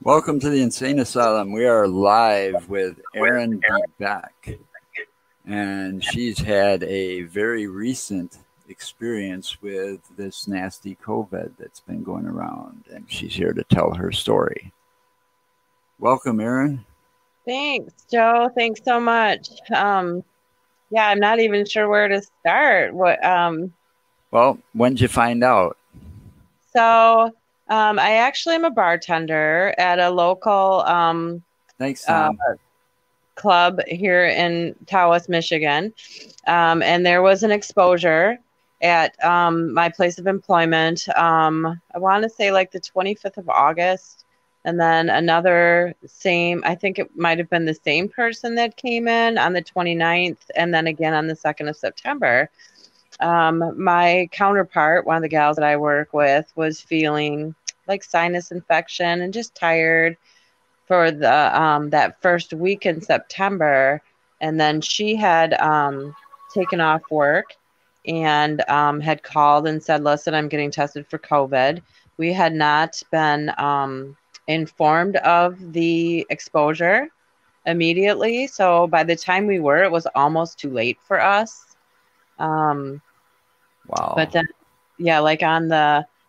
Welcome to the Insane Asylum. We are live with Erin DeBeck, and she's had a very recent experience with this nasty COVID that's been going around, and she's here to tell her story. Welcome, Erin. Thanks, Joe. Thanks so much. Yeah, I'm not even sure where to start. Well, when did you find out? I actually am a bartender at a local Thanks, uh, Tom. club here in Tawas, Michigan. And there was an exposure at my place of employment. I want to say like the 25th of August. And then I think it might have been the same person that came in on the 29th, and then again on the 2nd of September. My counterpart, one of the gals that I work with, was feeling like sinus infection and just tired for the that first week in September, and then she had taken off work and had called and said, "Listen, I'm getting tested for COVID." We had not been informed of the exposure immediately, so by the time we were, it was almost too late for us. Um, but Wow. then, yeah,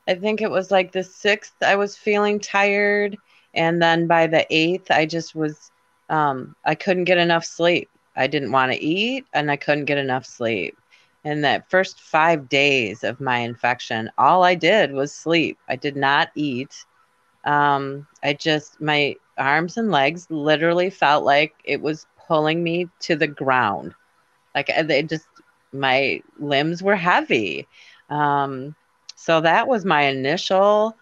I think it was like the 6th, I was feeling tired. And then by the 8th, I couldn't get enough sleep. I didn't want to eat and I couldn't get enough sleep. And that first 5 days of my infection, all I did was sleep. I did not eat. My arms and legs literally felt like it was pulling me to the ground. My limbs were heavy. Um, so that was my initial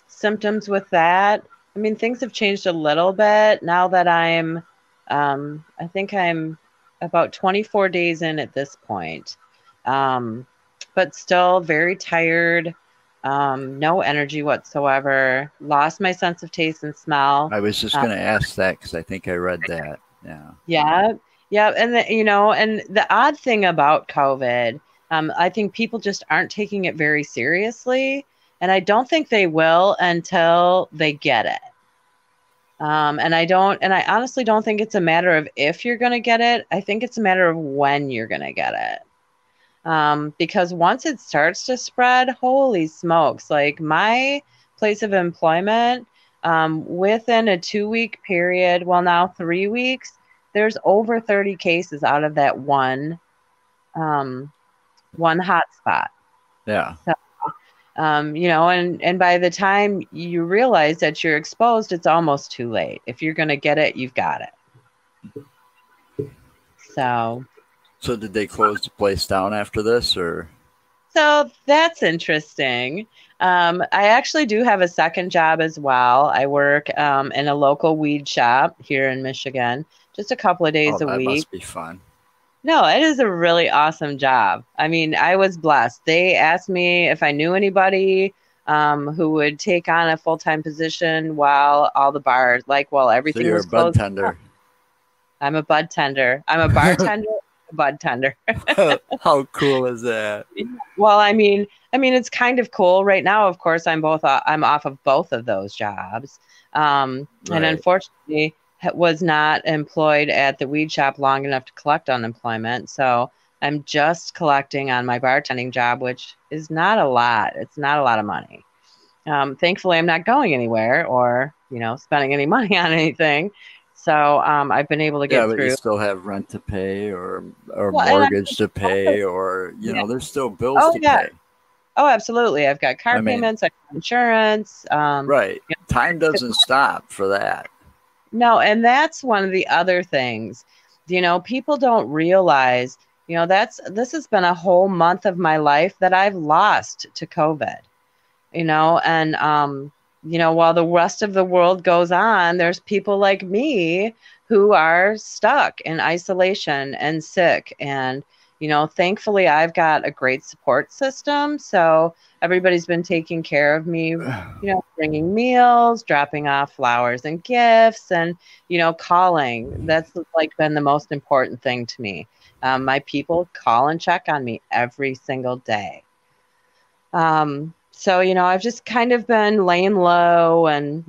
symptoms with that. I mean, things have changed a little bit now that I think I'm about 24 days in at this point, um, but still very tired, no energy whatsoever, lost my sense of taste and smell. I was just Uh, going to ask that because I think I read that. Yeah. yeah, yeah, and the odd thing about COVID, I think people just aren't taking it very seriously, and I don't think they will until they get it. And I honestly don't think it's a matter of if you're going to get it. I think it's a matter of when you're going to get it. Because once it starts to spread, holy smokes! Like my place of employment, within a 2 week period, well, now 3 weeks, there's over 30 cases out of that um, one hotspot. Yeah. So, and by the time you realize that you're exposed, it's almost too late. If you're going to get it, you've got it. So, So did they close the place down after this, or? So that's interesting. I actually do have a second job as well. I work in a local weed shop here in Michigan, just a couple of Oh, days a that week. must be fun. No, it is a really awesome job. I mean, I was blessed. They asked me if I knew anybody who would take on a full-time position while all the bars, like while So everything you're was a bud closed. tender. I'm a bud tender. I'm a bartender, a bud tender. How cool is that? Well, I mean, it's kind of cool right now. Of course, I'm off of both of those jobs, and Right. unfortunately, was not employed at the weed shop long enough to collect unemployment. So I'm just collecting on my bartending job, which is not a lot. It's not a lot of money. Thankfully, I'm not going anywhere or spending any money on anything. So I've been able to Yeah, get but you through. still have rent to pay or Well, and mortgage to also, pay or yeah. there's still bills Oh to yeah. pay. Oh, absolutely. I've got car I mean, payments, I've got insurance. right. You Time know, doesn't stop for that. no, and that's one of the other things. People don't realize, this has been a whole month of my life that I've lost to COVID. And while the rest of the world goes on, there's people like me who are stuck in isolation and sick. And thankfully I've got a great support system, so everybody's been taking care of me, bringing meals, dropping off flowers and gifts, and calling. That's like been the most important thing to me. My people call and check on me every single day. So, I've just kind of been laying low and,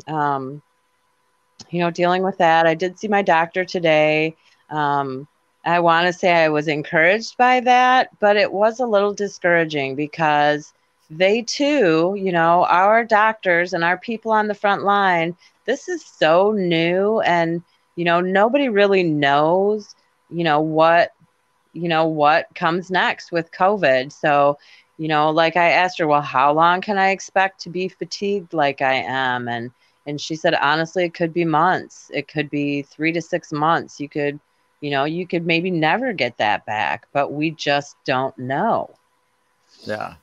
dealing with that. I did see my doctor today. Um, I want to say I was encouraged by that, but it was a little discouraging because they too, our doctors and our people on the front line, this is so new and, nobody really knows, what what comes next with COVID. So, like I asked her, well, how long can I expect to be fatigued like I am? And she said, honestly, it could be months. It could be 3 to 6 months. You could maybe never get that back, but we just don't know. Yeah.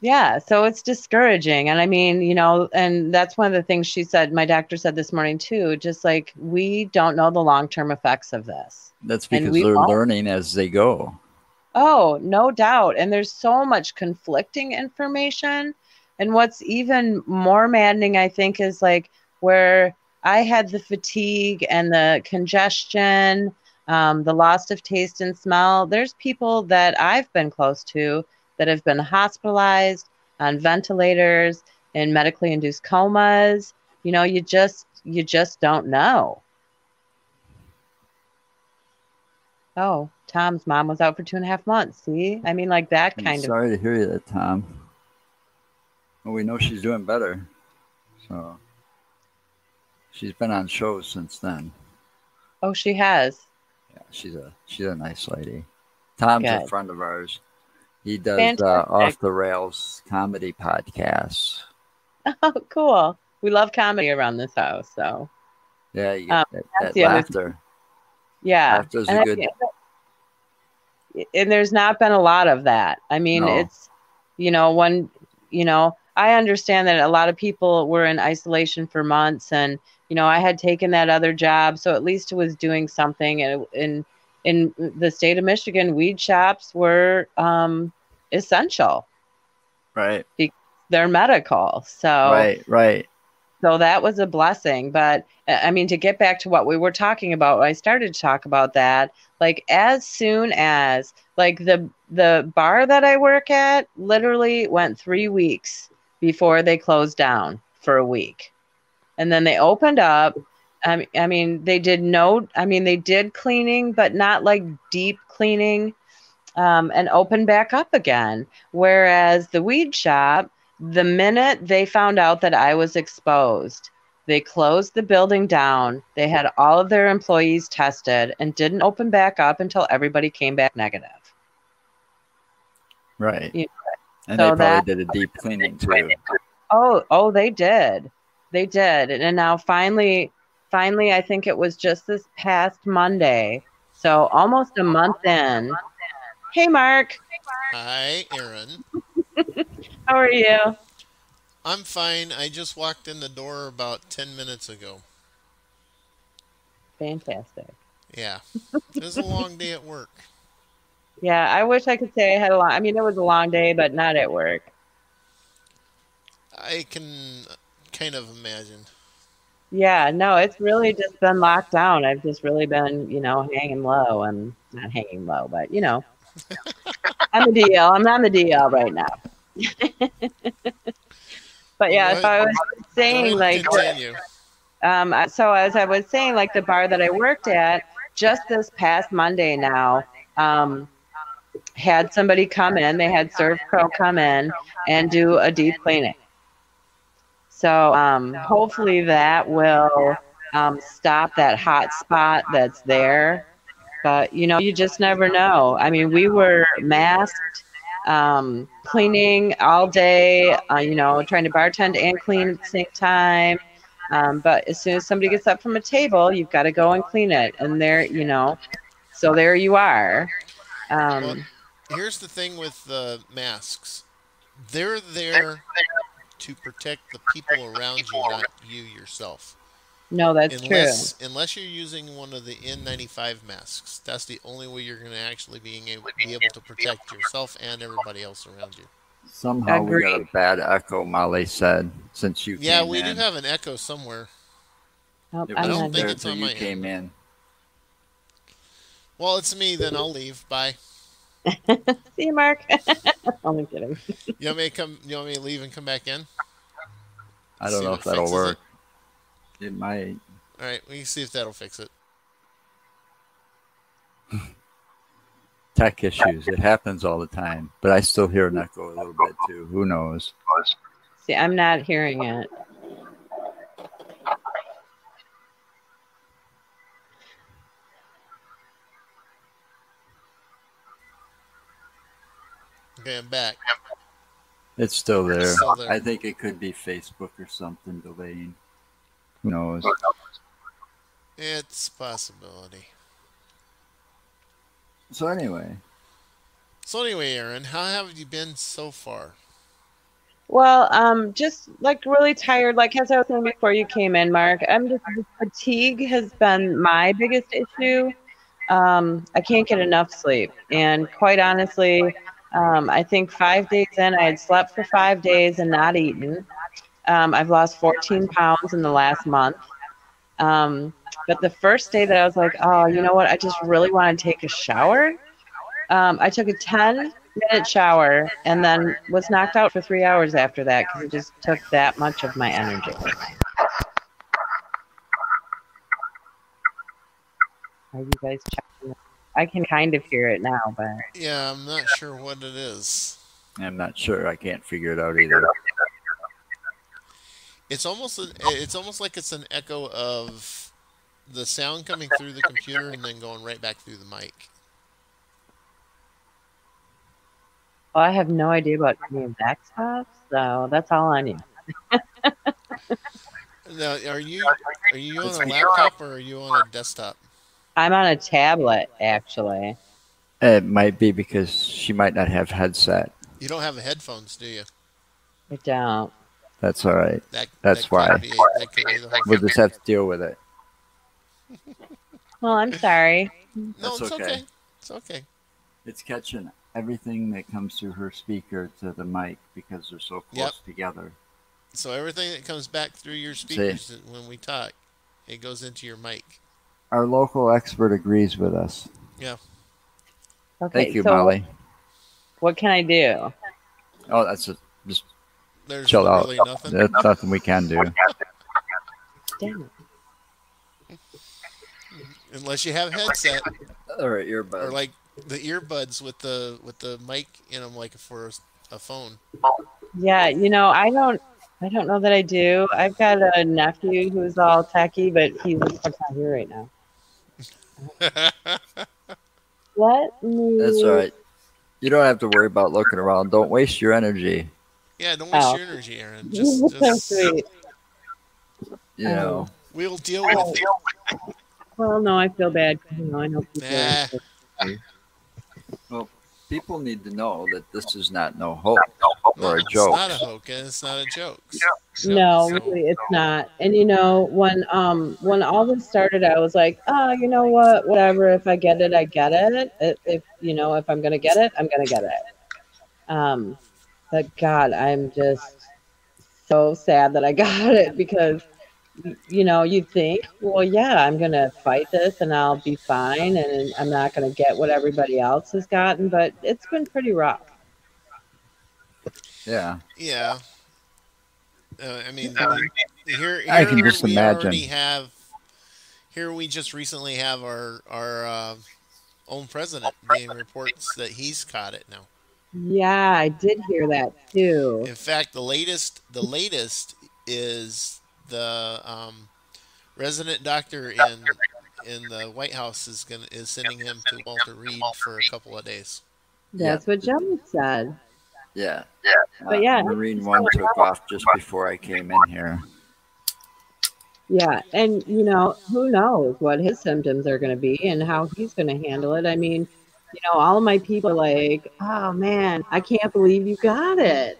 Yeah, so it's discouraging. And I mean, and that's one of the things she said, my doctor said this morning too, just like we don't know the long-term effects of this. That's And because we they're won't. learning as they go. Oh, no doubt. And there's so much conflicting information. And what's even more maddening, I think, is like where I had the fatigue and the congestion, the loss of taste and smell. There's people that I've been close to that have been hospitalized on ventilators in medically induced comas. You just don't know. Oh, Tom's mom was out for 2.5 months. See? I mean, like that I'm kind of. sorry to hear that, Tom. Well, we know she's doing better. So she's been on shows since then. Oh, she has. Yeah, she's a nice lady. Tom's a Good. friend of ours. He does Fantastic. off the rails comedy podcasts. Oh, cool. We love comedy around this house. So Yeah, you get um, that's that the other thing. laughter. Yeah. Laughter's a And, good. and there's not been a lot of that. I mean, No, it's, when, I understand that a lot of people were in isolation for months and, I had taken that other job. So at least it was doing something. And in the state of Michigan, weed shops were essential right, because they're medical. So right. So that was a blessing. But I mean, to get back to what we were talking about, I started to talk about that. Like as soon as like the bar that I work at literally went 3 weeks before they closed down for a week. And then they opened up. I mean, they did no, I mean, they did cleaning, but not like deep cleaning, and open back up again. Whereas the weed shop, the minute they found out that I was exposed, they closed the building down. They had all of their employees tested and didn't open back up until everybody came back negative. Right. You And they So probably that, did a deep cleaning too. oh, they did. They did. And now finally, I think it was just this past Monday. So almost a month in. Hey, Mark, Hi, Erin. how are you? I'm fine. I just walked in the door about 10 minutes ago. Fantastic. Yeah, it was a long day at work. Yeah, I wish I could say I had a long. I mean, it was a long day, but not at work. I can kind of imagine. Yeah, no, it's really just been locked down. I've just really been, hanging low and not hanging low, but I'm the DL. I'm on the DL right now. But Well, yeah, so I was go saying ahead and like, continue. so as I was saying, like the bar that I worked at just this past Monday now, had somebody come in. They had Serve Pro come in and do a deep cleaning. So hopefully that will stop that hot spot that's there. But you just never know. I mean, we were masked, cleaning all day. Trying to bartend and clean at the same time. But as soon as somebody gets up from a table, you've got to go and clean it. And there, so there you are. Well, Um, here's the thing with the masks. They're there to protect the people around you, not you yourself. no, that's true. Unless you're using one of the N95 masks, that's the only way you're going to actually be able to protect yourself and everybody else around you. Somehow we got a Agreed. bad echo, Molly said, since you Yeah, came we do in. have an echo somewhere. Nope, It I I'm don't wasn't not. think there it's till on you my end. came in. Well, it's me, then I'll leave. Bye. See you, Mark. Only kidding. You want me to come? You want me to leave and come back in? I don't See know if if it that'll fixes it. work. It might. All right, we can see if that'll fix it. Tech issues. It happens all the time. But I still hear an echo a little bit too. Who knows? See, I'm not hearing it. Okay, I'm back. It's still there. It's still there. I think it could be Facebook or something delaying. Who knows? It's a possibility. So anyway, Aaron, how have you been so far? Well, just like really tired. Like as I was saying before you came in, Mark, I'm just fatigue has been my biggest issue. I can't get enough sleep, and quite honestly, I think 5 days in, I had slept for 5 days and not eaten. I've lost 14 pounds in the last month. But the first day that I was like, oh, you know what? I just really want to take a shower. I took a 10-minute shower and then was knocked out for 3 hours after that because it just took that much of my energy. Are you guys checking? I can kind of hear it now, but Yeah, I'm not sure what it is. I'm not sure. I can't figure it out either. It's almost like it's an echo of the sound coming through the computer and then going right back through the mic. well, I have no idea about any of that stuff, so that's all I need. Now, are you on a laptop or are you on a desktop? I'm on a tablet, actually. It might be because she might not have headset. You don't have headphones, do you? I don't. That's all right. That That's could why. that could be the whole We'll thing. just have to deal with it. Well, I'm sorry. No, That's it's okay. okay. It's okay. It's catching everything that comes through her speaker to the mic because they're so close together. So everything that comes back through your speakers when we talk, it goes into your mic. Our local expert agrees with us. Yeah. Okay, Thank you, so Molly. what can I do? Oh, that's just There's chill out. literally nothing. That's nothing we can do. Damn it. Unless you have a headset All right, earbuds. or like the earbuds with the mic in them, like for a phone. Yeah, I don't know that I do. I've got a nephew who's all techie, but he's not here right now. Let me. That's all right. You don't have to worry about looking around. Don't waste your energy. Yeah, don't waste your energy, Aaron. Just So sweet. You know. we'll deal with it. Well, no, I feel bad. I know people. Nah. Well, people need to know that this is not no hoax or a joke. It's not a hoax and it's not a joke. No, So- really, it's not. And when all this started, I was like, oh, you know what? Whatever. If I get it, I get it. If I'm gonna get it, I'm gonna get it. But God, I'm just so sad that I got it because you'd think, well, yeah, I'm gonna fight this and I'll be fine, and I'm not gonna get what everybody else has gotten. But it's been pretty rough. Yeah. Yeah. I mean, here I can just we imagine. already have. Here we just recently have our own president being reports that he's caught it now. Yeah, I did hear that too. In fact, the latest is the resident doctor in the White House is sending him to Walter Reed for a couple of days. That's what Joe said. Yeah. But yeah. Marine One took off just before I came in here. Yeah, and who knows what his symptoms are going to be and how he's going to handle it. I mean, all of my people are like, oh man, I can't believe you got it.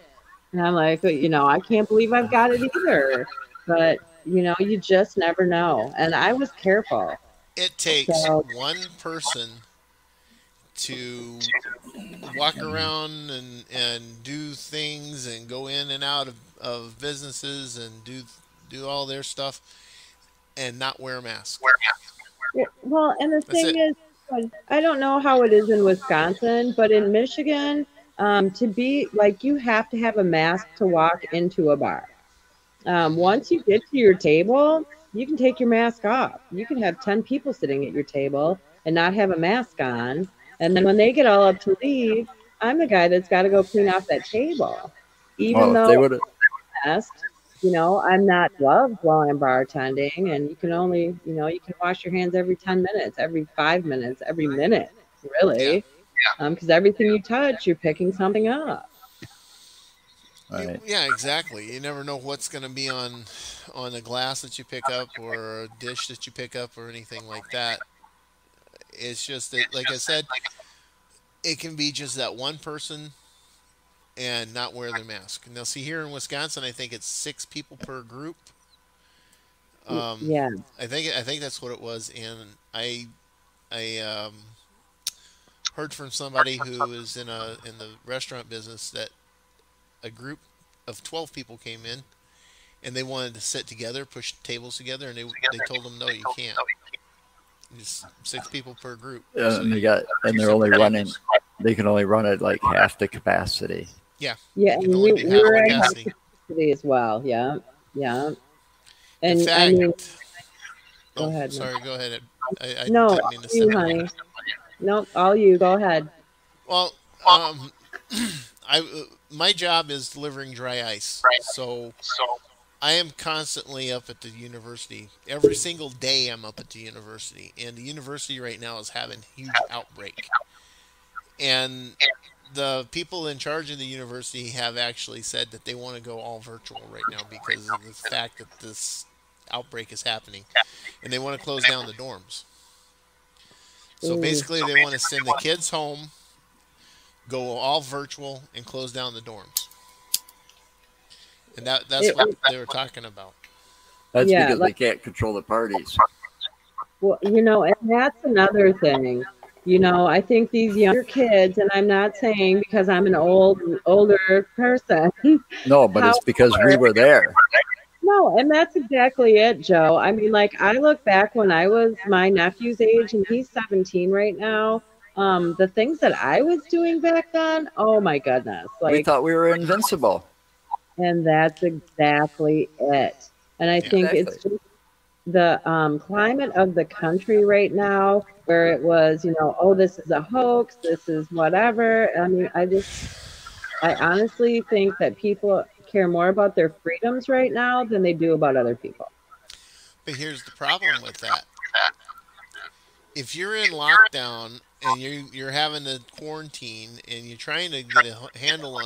And I'm like, I can't believe I've got it either. But, you just never know. And I was careful. It takes one person to walk around and do things and go in and out of businesses and do all their stuff and not wear a mask. Well, and the That's thing it. is, I don't know how it is in Wisconsin, but in Michigan, to be like you have to have a mask to walk into a bar. Once you get to your table, you can take your mask off. You can have 10 people sitting at your table and not have a mask on. And then when they get all up to leave, I'm the guy that's got to go clean off that table. Even Well, if though they would, I'm masked, I'm not gloved while I'm bartending. And you can only, you can wash your hands every 10 minutes, every 5 minutes, every minute, Yeah. really. Because everything you touch, you're picking something up. right. Yeah, exactly. You never know what's going to be on a glass that you pick up or a dish that you pick up or anything like that. It's just that, like I said, it can be just that one person and not wear their mask. Now, see, here in Wisconsin, I think it's 6 people per group. Yeah. I think that's what it was, and I heard from somebody who is in the restaurant business that a group of 12 people came in and they wanted to sit together, push tables together, and they told them no, you can't. It's 6 people per group. So And you, two they're only separate running. tables. They can only run at like half the capacity. Yeah, Yeah, they can and only do half we're at capacity. custody as well. Yeah, yeah. In And I fact, mean, go oh, ahead. sorry, go ahead. I No, didn't all mean to you, step on you. honey. No, all you. Go ahead. Well, my job is delivering dry ice, so I am constantly up at the university. Every single day, I'm up at the university, and the university right now is having a huge outbreak. And the people in charge of the university have actually said that they want to go all virtual right now because of the fact that this outbreak is happening, and they want to close down the dorms. So Ooh. basically, they want to send the kids home, go all virtual, and close down the dorms. And that's It, what they were talking about. That's yeah, because they can't control the parties. well, and that's another thing. I think these younger kids, and I'm not saying because I'm an older person. No, but it's because we However, were there. no, and that's exactly it, Joe. I mean, like I look back when I was my nephew's age, and he's 17 right now. The things that I was doing back then, oh my goodness, We like, thought we were invincible. and that's exactly it. And I Yeah. think it's Exactly. just the climate of the country right now, where it was, oh, this is a hoax, this is whatever. I mean, I honestly think that people care more about their freedoms right now than they do about other people. But here's the problem with that. If you're in lockdown and you're having to quarantine and you're trying to get a handle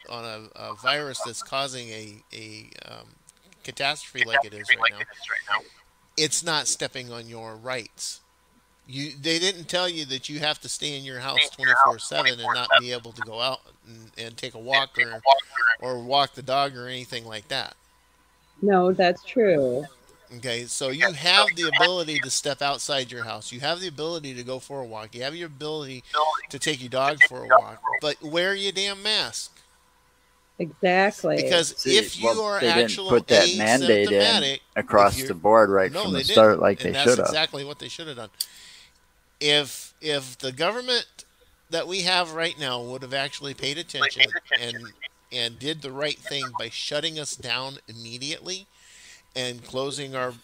on a virus that's causing a catastrophe like it is right now, it's not stepping on your rights. They didn't tell you that you have to stay in your house 24/7 and not be able to go out and take a walk or walk the dog or anything like that. No, that's true. Okay, so you have the ability to step outside your house. You have the ability to go for a walk. You have your ability to take your dog for a walk, but wear your damn mask. Exactly. Because See, if you well, are they didn't actual put that mandate in asymptomatic, if across you're the board right no, from the they start didn't, like they and that's should have. exactly what they should have done. If the government that we have right now would have actually paid attention and did the right thing by shutting us down immediately and closing our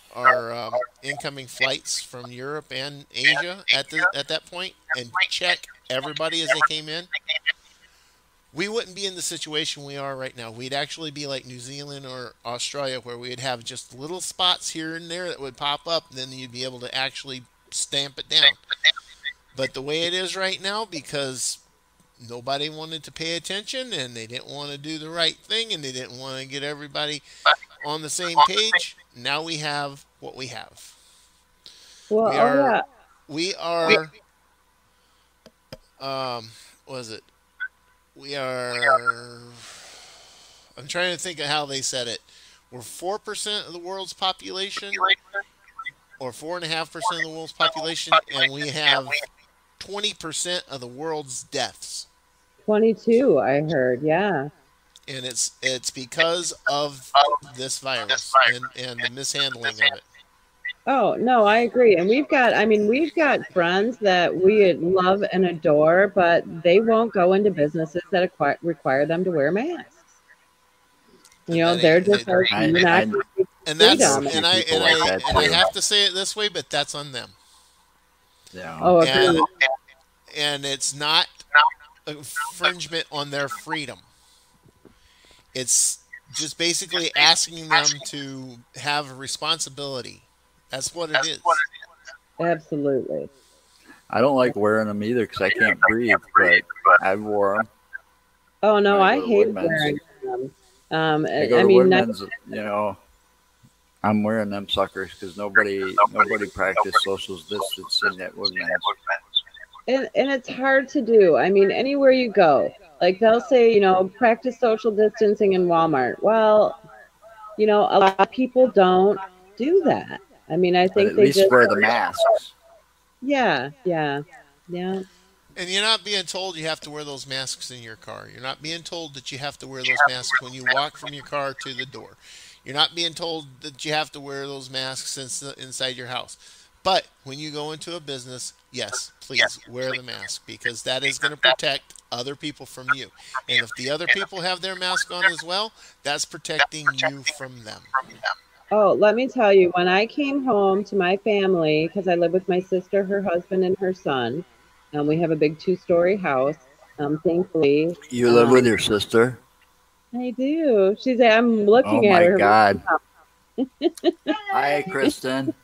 incoming flights from Europe and Asia at that point and check everybody as they came in, we wouldn't be in the situation we are right now. We'd actually be like New Zealand or Australia, where we'd have just little spots here and there that would pop up, and then you'd be able to actually stamp it down. But the way it is right now, because nobody wanted to pay attention and they didn't want to do the right thing and they didn't want to get everybody on the same page, now we have what we have. Well, We oh are, yeah. we are, what is it? We are, I'm trying to think of how they said it. We're 4% of the world's population, or 4.5% of the world's population, and we have 20% of the world's deaths. 22, I heard. Yeah. And it's because of this virus and the mishandling of it. Oh, no, I agree. And we've got friends that we love and adore, but they won't go into businesses that require them to wear masks. And that They're ain't just like, you're not I going to and know that's freedom. a few people like that and I too. have to say it this way, but that's on them. Yeah. Oh, And agreed. it's not infringement on their freedom. It's just basically asking them to have a responsibility. That's what it is. Absolutely. I don't like wearing them either because I can't breathe, but I wore them Oh, when no, I I go to hate Woodman's. wearing them. I go I to mean, Woodman's, I'm wearing them suckers because nobody practiced social distancing at Woodman's. and it's hard to do. I mean, anywhere you go, like they'll say, practice social distancing in Walmart. Well, a lot of people don't do that. I mean, I But think at they least just, wear the masks. yeah, yeah, yeah. And you're not being told you have to wear those masks in your car. You're not being told that you have to wear those masks when you walk from your car to the door. You're not being told that you have to wear those masks inside your house. But when you go into a business, yes, please wear the mask because that is going to protect other people from you. And if the other people have their mask on as well, that's protecting you from them. Oh, let me tell you, when I came home to my family, because I live with my sister, her husband, and her son, we have a big 2-story house. Thankfully, You live with um, your sister? I do. I'm Oh looking at my her. God. Hi, Kristen.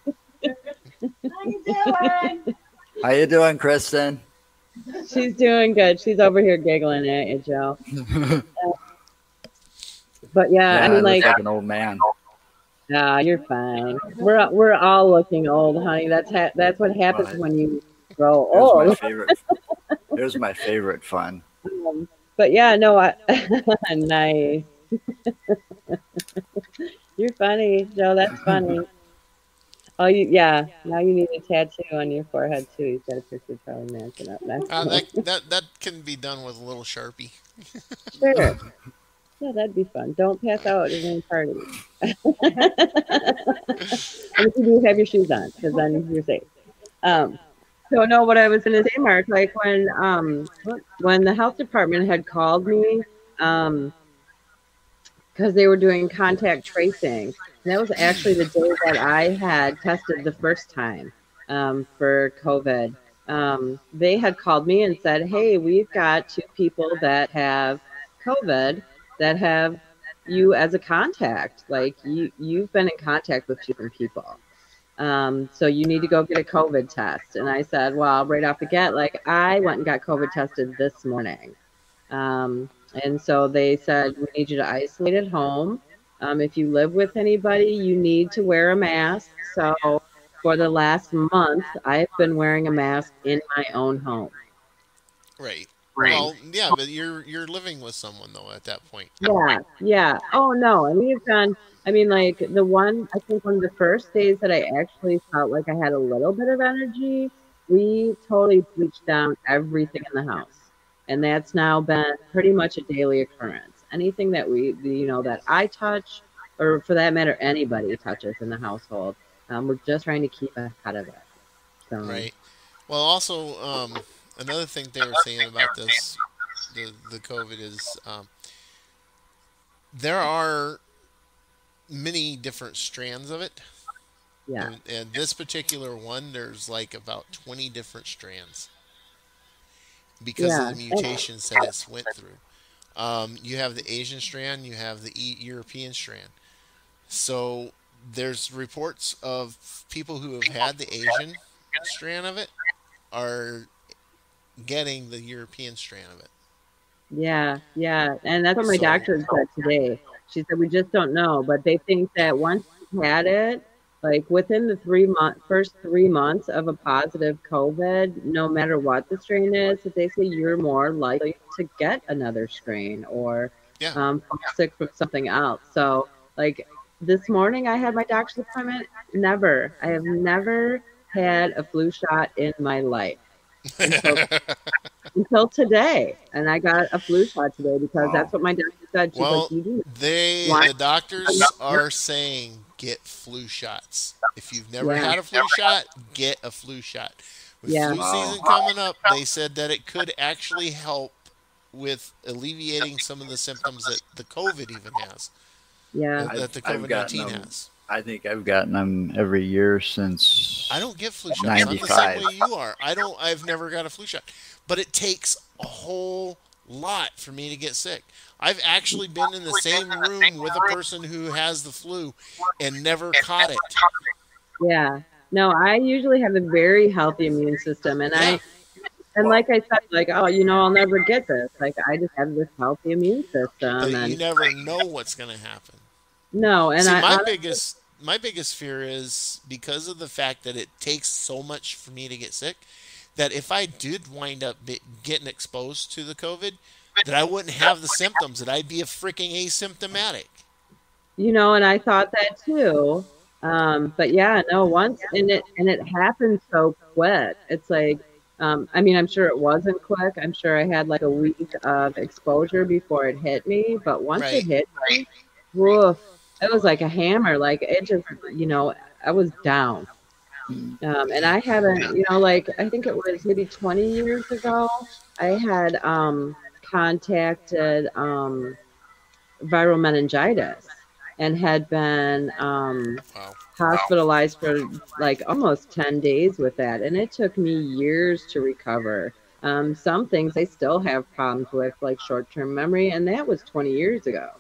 How you doing, Kristen? She's doing good. She's over here giggling at you, Joe. But yeah, I Yeah, I mean, look like, like an old man. nah, you're fine. We're all looking old, honey. That's what happens But when you grow here's my old. favorite. Here's my favorite fun. But yeah, no, nice. You're funny, Joe. That's funny. Oh, yeah. Now you need a tattoo on your forehead too. You got a picture of Charlie Manson up next. That can be done with a little Sharpie. Sure. Yeah, that'd be fun. Don't pass out at any party. And if you do, have your shoes on, because then you're safe. Um, so no, what I was going to say, Mark, like when the health department had called me, because they were doing contact tracing, and that was actually the day that I had tested the first time for COVID. They had called me and said, "Hey, we've got 2 people that have COVID that have you as a contact. Like you've been in contact with 2 different people. So you need to go get a COVID test." And I said, "Well, right off the get, like I went and got COVID tested this morning." Um, and so they said, "We need you to isolate at home. If you live with anybody, you need to wear a mask." So for the last month, I've been wearing a mask in my own home. Right. Right. Well, yeah, but you're living with someone though at that point. Yeah, yeah. Oh no, and we've done. I mean, like I think one of the first days that I actually felt like I had a little bit of energy, we totally bleached down everything in the house. And that's now been pretty much a daily occurrence. Anything that that I touch, or for that matter, anybody touches in the household, we're just trying to keep ahead of it. So, Right. Well, also another thing they were saying about this, the COVID is there are many different strands of it, yeah, and this particular one, there's like about 20 different strands because of yeah, the mutations that it's went through. You have the Asian strand, you have the European strand. So there's reports of people who have had the Asian strand of it are getting the European strand of it. yeah, yeah. And that's what my So doctor said today. She said, "We just don't know, but they think that once you had it, like within the first 3 months of a positive COVID, no matter what the strain is, that they say you're more likely to get another strain or yeah, fall sick from something else." So, like this morning, I had my doctor's appointment. I have never had a flu shot in my life until today. And I got a flu shot today because that's Wow. what my doctor said. She's like, well, "You do they want the doctors are saying get flu shots. If you've never had a flu shot, get a flu shot. With flu season coming up, they said that it could actually help with alleviating some of the symptoms that the COVID even has. Yeah. That the COVID-19 has. I think I've gotten them every year since I don't get flu shots. 95. I'm the same way you are. I've never got a flu shot. But it takes a whole lot for me to get sick. I've actually been in the same room with a person who has the flu and never caught it. Yeah. No, I usually have a very healthy immune system, and like I said, like, oh, I'll never get this. Like, I just have this healthy immune system. But and you never know what's going to happen. No, and see, my biggest fear is because of the fact that it takes so much for me to get sick, that if I did wind up getting exposed to the COVID, that I wouldn't have the symptoms, that I'd be a freaking asymptomatic. And I thought that too. But yeah, no, once and it happened so quick. It's like, I'm sure it wasn't quick. I'm sure I had like a week of exposure before it hit me. But once it hit me, woof, it was like a hammer. Like it just, I was down. And I haven't, like I think it was maybe 20 years ago, I had contacted viral meningitis and had been hospitalized for like almost 10 days with that. And it took me years to recover. Some things I still have problems with, like short-term memory, and that was 20 years ago.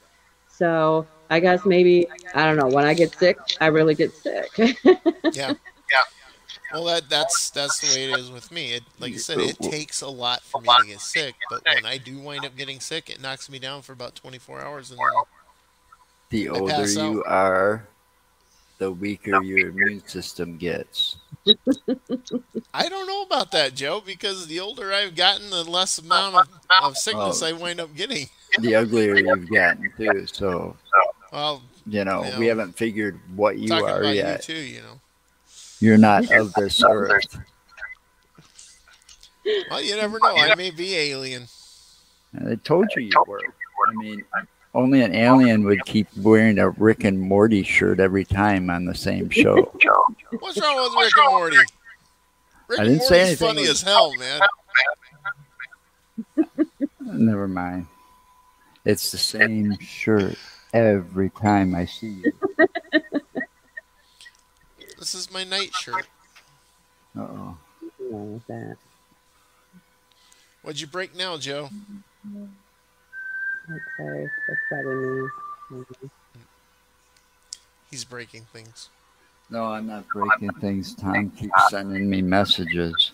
So I guess maybe, I don't know, when I get sick, I really get sick. Yeah. Well, that's the way it is with me. Like I said, it takes a lot for me to get sick, but when I do wind up getting sick, it knocks me down for about 24 hours, and then the older you are, the weaker your immune system gets. I don't know about that, Joe, because the older I've gotten, the less amount of sickness I wind up getting. The uglier you've gotten too. So, well, we haven't figured what you are about yet. You too, You're not of this earth. Well, you never know. I may be alien. I told you were. Only an alien would keep wearing a Rick and Morty shirt every time on the same show. What's wrong with Rick and Morty? Rick I didn't and say Morty's anything. Funny as hell, man. Never mind. It's the same shirt every time I see you. This is my night shirt. Uh-oh. What'd you break now, Joe? Okay, that's probably me. He's breaking things. No, I'm not breaking things. Tom keeps sending me messages.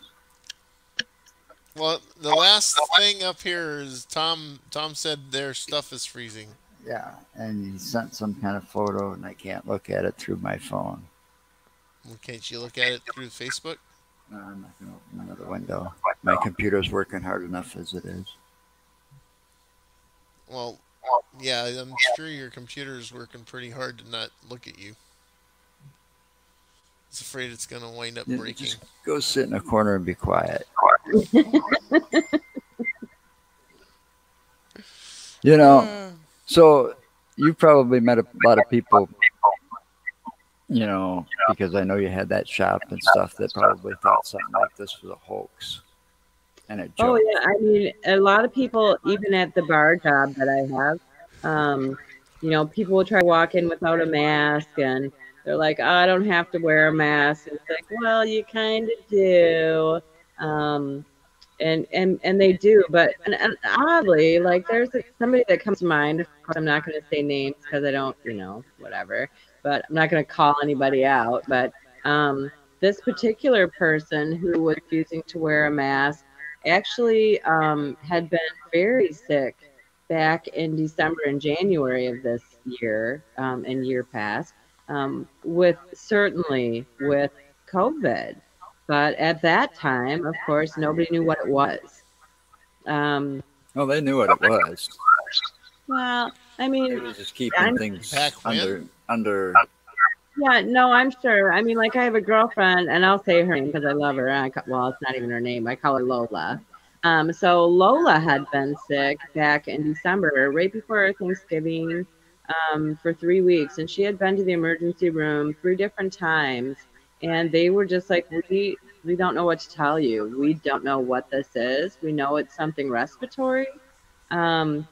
Well, the last thing up here is Tom said their stuff is freezing. Yeah, and he sent some kind of photo, and I can't look at it through my phone. Well, can't you look at it through Facebook? No, I'm not going to open another window. My computer's working hard enough as it is. Well, yeah, I'm sure your computer's working pretty hard to not look at you. It's afraid it's going to wind up breaking. Just go sit in a corner and be quiet. So you probably met a lot of people, because I know you had that shop and stuff, that probably thought something like this was a hoax and a joke. Oh, yeah. A lot of people, even at the bar job that I have, people will try to walk in without a mask, and they're like, oh, I don't have to wear a mask. And it's like, well, you kind of do. And they do, but and oddly, like there's somebody that comes to mind. Of course, I'm not going to say names because I don't, whatever. But I'm not going to call anybody out. But this particular person who was refusing to wear a mask actually had been very sick back in December and January of this year and year past, with COVID. But at that time, of course, nobody knew what it was. Well, they knew what it was. Well, It was just keeping things under. Yeah, no, I'm sure. Like I have a girlfriend, and I'll say her name because I love her. Well, it's not even her name. I call her Lola. So Lola had been sick back in December, right before Thanksgiving. for 3 weeks, and she had been to the emergency room 3 different times, and they were just like, we don't know what to tell you. We don't know what this is. We know it's something respiratory, and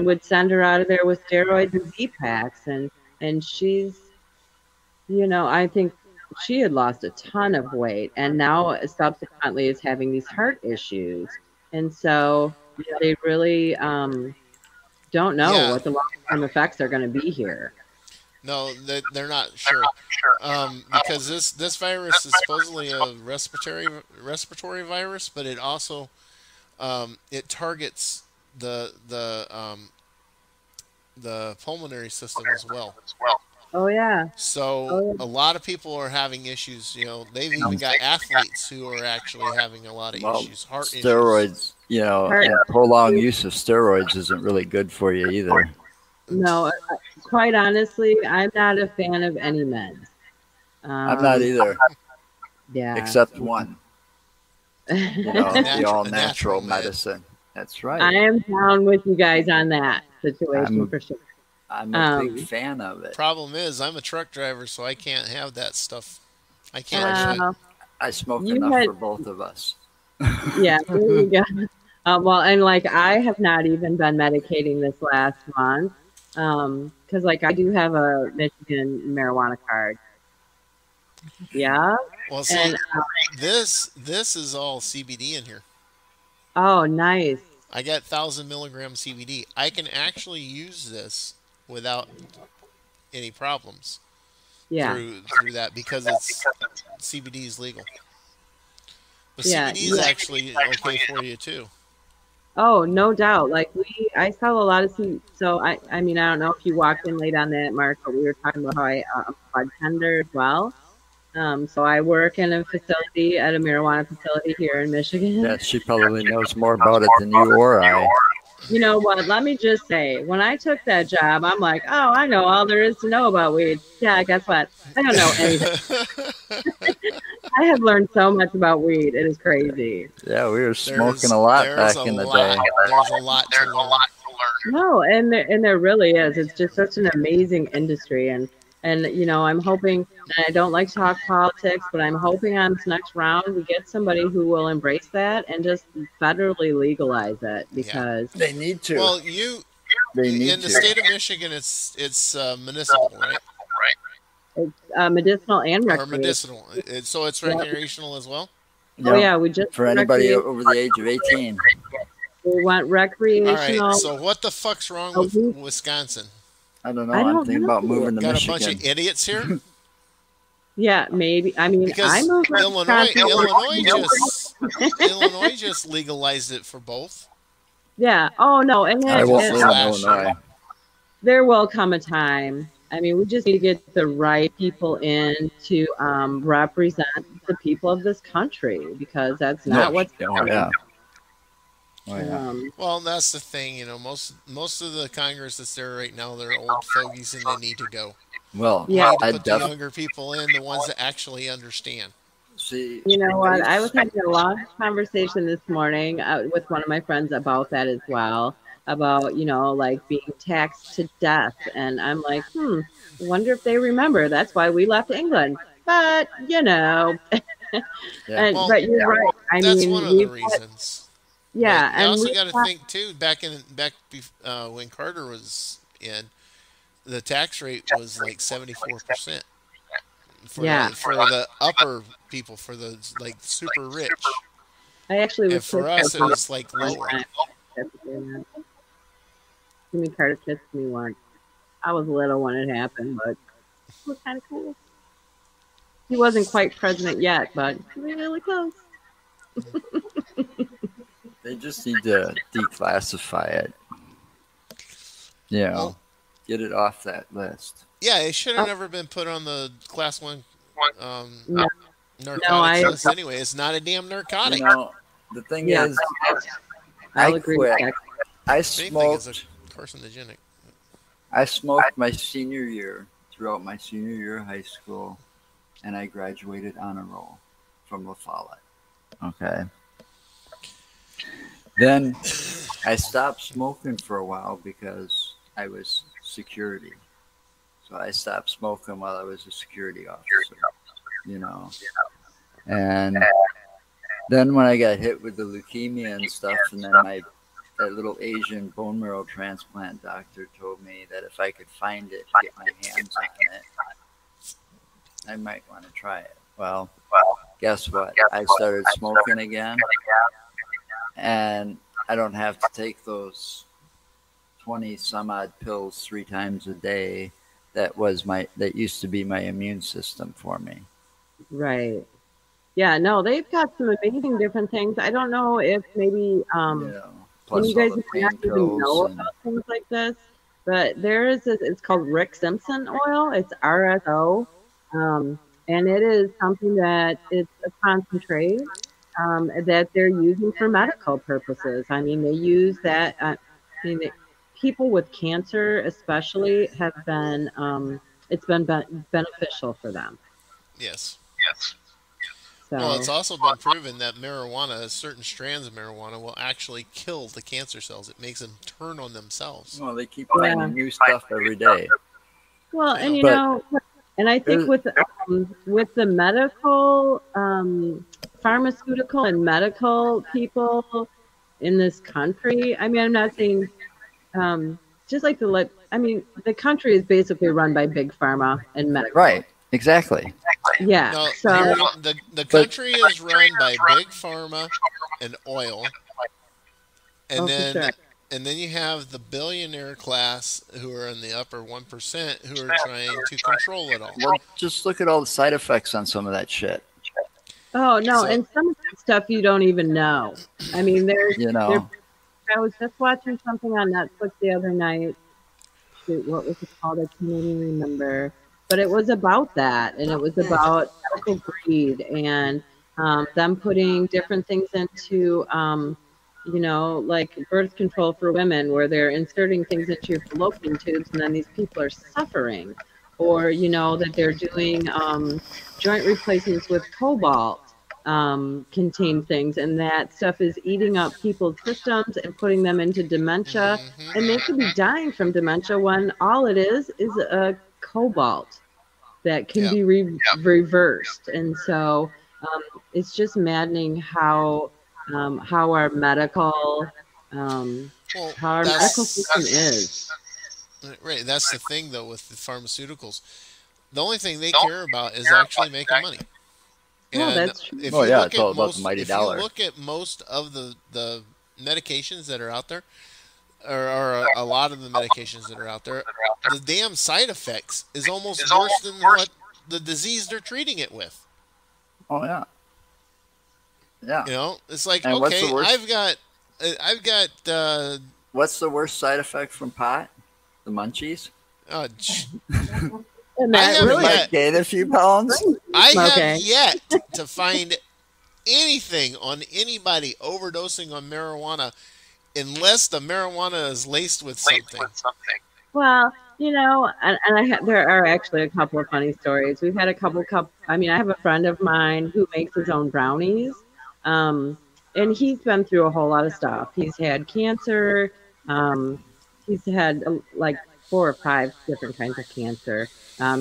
would send her out of there with steroids and Z-Packs, and she's, I think she had lost a ton of weight, and now subsequently is having these heart issues, and so they really don't know Yeah. what the long-term effects are going to be here. No, they're not sure, because this virus is supposedly a respiratory virus, but it also it targets the pulmonary system as well. Oh yeah. So Oh a lot of people are having issues. They've even got athletes who are actually having a lot of Well, issues, heart issues. steroids, Heart- and prolonged use of steroids isn't really good for you either. No, quite honestly, I'm not a fan of any meds. I'm not either, Yeah. except one. The all A natural natural med. medicine. That's right. I am down with you guys on that situation I'm- for sure. I'm a big fan of it. Problem is, I'm a truck driver, so I can't have that stuff. I can't do it. Uh, I smoke You enough had- for both of us. yeah, there you go. Well, and like I have not even been medicating this last month, because like I do have a Michigan marijuana card. Yeah. Well, see, And this is all CBD in here. oh, nice. I got 1,000 milligram CBD. I can actually use this without any problems Yeah. through that because CBD is legal. But Yeah, CBD is yeah. actually okay for you too. Oh, no doubt. Like I sell a lot of so I mean, I don't know if you walked in late on that, Mark, but we were talking about how I'm a bartender as well. So I work in a facility at a marijuana facility here in Michigan. Yeah, she probably knows more about it than you or I. You know what? Let me just say, when I took that job, I'm like, oh, I know all there is to know about weed. Yeah, guess what? I don't know anything. I have learned so much about weed. It is crazy. Yeah, we were smoking a lot back in the day. There's a lot to learn. No, and there really is. It's just such an amazing industry, and I'm hoping. And I don't like to talk politics, but I'm hoping on this next round we get somebody who will embrace that and just federally legalize it because They need to. Well, They need in the to. state of Michigan, it's municipal, right? it's medicinal and Or recreational. medicinal. So it's recreational as well. Oh yeah, we just For anybody over the age of 18. we want All recreational. right. So what the fuck's wrong with Wisconsin? I don't know. I I'm don't thinking know. about moving to Got a Michigan. bunch of idiots here. Yeah, maybe. I mean, Because I moved to Illinois just legalized it for both. Yeah. Oh no, and I then won't and live in Last Illinois. there will come a time. I mean, we just need to get the right people in to represent the people of this country because that's not what's Oh, yeah. Oh, yeah. Well, that's the thing. Most of the Congress that's there right now, they're old fogies and they need to go. Well, Yeah. We I need to put the definitely younger people in, the ones that actually understand. see. You know what? I was having a long conversation this morning with one of my friends about that as well. About like being taxed to death, and I'm like, I wonder if they remember. That's why we left England. But Yeah. Well, but you're right. I That's mean, one of the we've got- reasons. yeah, But you also we've got to got- think too. Back when Carter was in, the tax rate was like 74% Yeah. for the upper people, for the like super rich, I actually was and for kissed us it by was like one lower. time. Jimmy Carter kissed me once. I was little when it happened, but it was kind of cool. He wasn't quite president yet, but really close. They just need to declassify it. Well, Get it off that list. Yeah, it should have Oh. never been put on the class 1 No, narcotics list anyway. It's not a damn narcotic. The thing Yeah. is, I'll I agree quit. with that. I Anything is a smoked. carcinogenic. I smoked my senior year throughout my senior year of high school, and I graduated on a roll from La Follette. Okay. Then I stopped smoking for a while because I was security So I stopped smoking while I was a security officer, you know. And then when I got hit with the leukemia and stuff, and then that little Asian bone marrow transplant doctor told me that if I could find it, get my hands on it, I might want to try it. Well, guess what? I started smoking again, and I don't have to take those 20 some odd pills 3 times a day. That used to be my immune system for me. Right. Yeah, no, they've got some amazing different things. I don't know if maybe Plus you guys all the might not pain even pills know about things like this, but it's called Rick Simpson oil. It's RSO. And it is something that it's a concentrate that they're using for medical purposes. I mean, they use that. People with cancer, especially, have been it's been beneficial for them. Yes. So, Well, it's also been proven that marijuana, certain strands of marijuana, will actually kill the cancer cells. It makes them turn on themselves. Well, they keep finding new stuff every day. Well, and But and I think with the medical, pharmaceutical, and medical people in this country, I mean, I'm not saying just like the country is basically run by big pharma and medical. Right. Exactly. Yeah. No, So the country is run by big pharma and oil, and then you have the billionaire class who are in the upper 1% who are trying to control it all. Well, just look at all the side effects on some of that shit. Oh no, and some of that stuff you don't even know. I mean, I was just watching something on Netflix the other night. Shoot, what was it called? I can't even remember. But it was about that, and it was about medical greed and them putting different things into, like birth control for women, where they're inserting things into your fallopian tubes, and then these people are suffering. Or, that they're doing joint replacements with cobalt contained things, and that stuff is eating up people's systems and putting them into dementia. And they could be dying from dementia when all it is a cobalt that can be reversed. And so it's just maddening how our medical system is. Right, that's the thing though with the pharmaceuticals. The only thing they care about is actually making money. And that's true. if it's all about the mighty dollar. You look at most of the medications that are out there, or a lot of the medications that are out there, the damn side effects is almost worse than what the disease they're treating it with. Oh yeah. Yeah. It's like, and okay, I've got. What's the worst side effect from pot? The munchies. I might gain a few pounds. I have yet to find anything on anybody overdosing on marijuana, unless the marijuana is laced with something. Well, there are actually a couple of funny stories. We've had a couple. I have a friend of mine who makes his own brownies, and he's been through a whole lot of stuff. He's had cancer. He's had like 4 or 5 different kinds of cancer.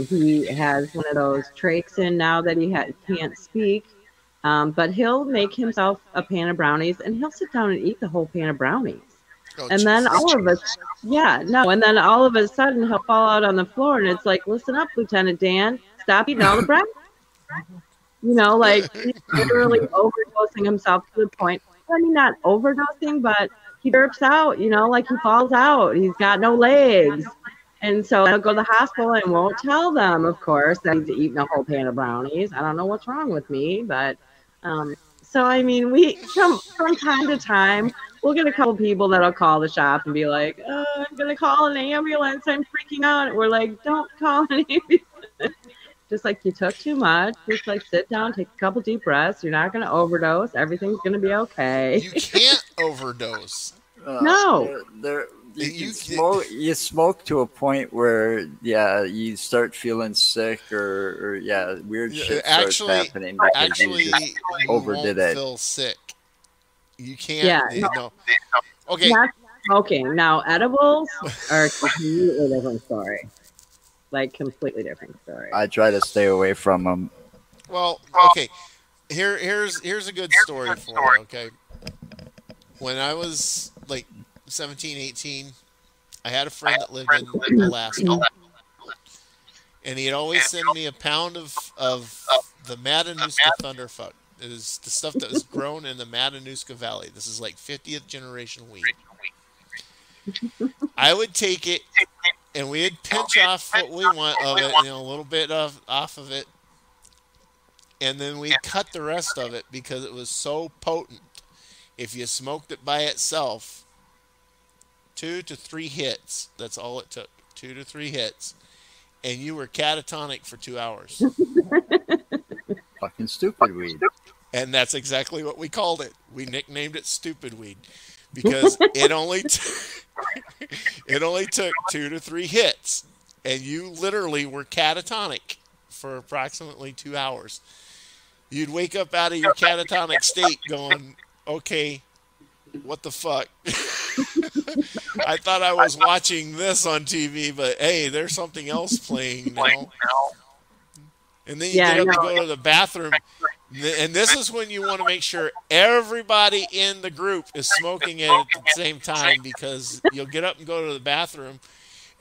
He has one of those trachs in now that he can't speak. But he'll make himself a pan of brownies, and he'll sit down and eat the whole pan of brownies. And then all of a sudden he'll fall out on the floor, and it's like, listen up, Lieutenant Dan, stop eating all the brownies. He's literally overdosing himself to the point. I mean, not overdosing, but he burps out, like he falls out. He's got no legs. And so he'll go to the hospital and won't tell them, of course, that he's eating a whole pan of brownies. I don't know what's wrong with me, but so I mean, we from time to time we'll get a couple people that'll call the shop and be like, I'm gonna call an ambulance. I'm freaking out. And we're like, don't call an ambulance. Just like, you took too much. Just like, sit down, take a couple deep breaths. You're not gonna overdose. Everything's gonna be okay. You can't overdose. No. You smoke to a point where you start feeling sick or weird shit starts happening because you just overdid it. Feel sick. You can't. No. Okay. Not smoking. Now edibles are a completely different story. like completely different story. I try to stay away from them. Well, okay. Here's a good story for you, okay? When I was like 17, 18, I had a friend that lived in Alaska. And he'd always send me a pound of the Matanuska Thunderfuck. It is the stuff that was grown in the Matanuska Valley. This is like 50th generation weed. I would take it, and we'd pinch off what we want of it, a little bit off of it, and then we'd cut the rest of it because it was so potent. If you smoked it by itself, 2 to 3 hits, that's all it took, 2 to 3 hits, and you were catatonic for 2 hours. Fucking stupid weed. And that's exactly what we called it. We nicknamed it stupid weed because it only took 2 to 3 hits, and you literally were catatonic for approximately 2 hours. You'd wake up out of your catatonic state going, okay, what the fuck? I thought I was watching this on TV, but hey, there's something else playing now. And then you get up and go to the bathroom, and this is when you want to make sure everybody in the group is smoking it at the same time, because you'll get up and go to the bathroom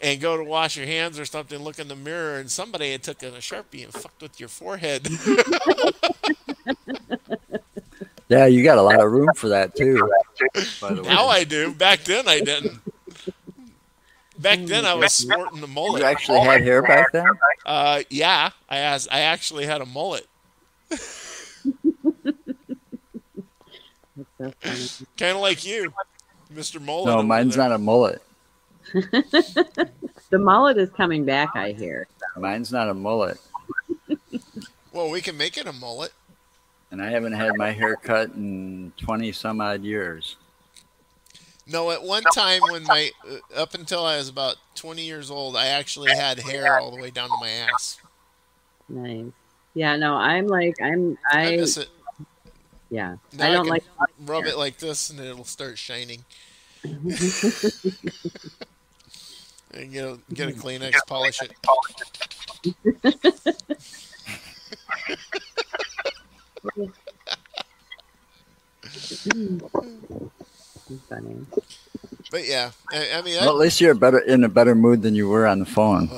and go to wash your hands or something, look in the mirror, and somebody had taken a Sharpie and fucked with your forehead. Yeah, you got a lot of room for that too. By the way. Now I do. Back then I didn't. Back then I was sporting the mullet. You actually had hair back then? Yeah, I actually had a mullet. Kind of like you, Mr. Mullet. No, mine's not a mullet. The mullet is coming back, I hear. Mine's not a mullet. Well, we can make it a mullet. And I haven't had my hair cut in 20 some odd years. No, at one time when up until I was about 20 years old, I actually had hair all the way down to my ass. Nice. Yeah, no, I miss it. Yeah. Now I don't like rub it like this and it'll start shining. And get a Kleenex, polish it. Funny. But yeah, I mean, well, at least you're in a better mood than you were on the phone.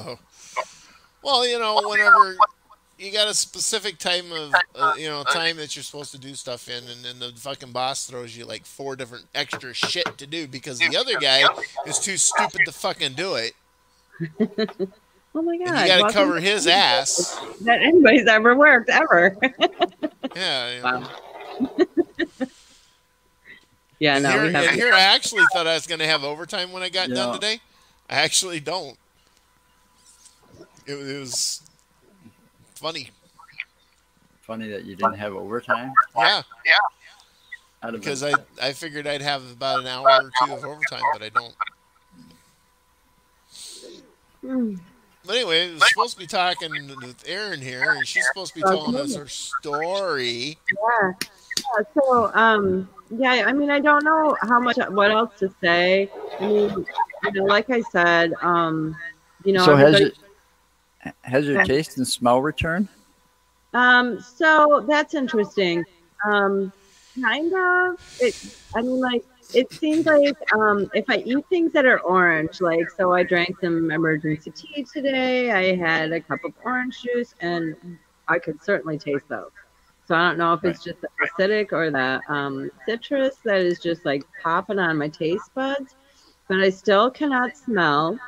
Well, whenever you got a specific time of time that you're supposed to do stuff in, and then the fucking boss throws you like 4 different extra shit to do because the other guy is too stupid to fucking do it. Oh my god! And you got to cover his ass. That anybody's ever worked ever. Yeah. Wow. Yeah, no. Here I actually thought I was going to have overtime when I got done today. I actually don't. It was funny. Funny that you didn't have overtime? Yeah. Because I figured I'd have about an hour or 2 of overtime, but I don't. But anyway, we're supposed to be talking with Erin here, and she's supposed to be telling us her story. Yeah. So, I mean, I don't know what else to say. I mean, like I said, So has your taste and smell returned? So that's interesting. Kind of. It seems like if I eat things that are orange, so I drank some emergency tea today. I had a cup of orange juice, and I could certainly taste those. So I don't know if it's just the acidic or the citrus that is just like popping on my taste buds, but I still cannot smell,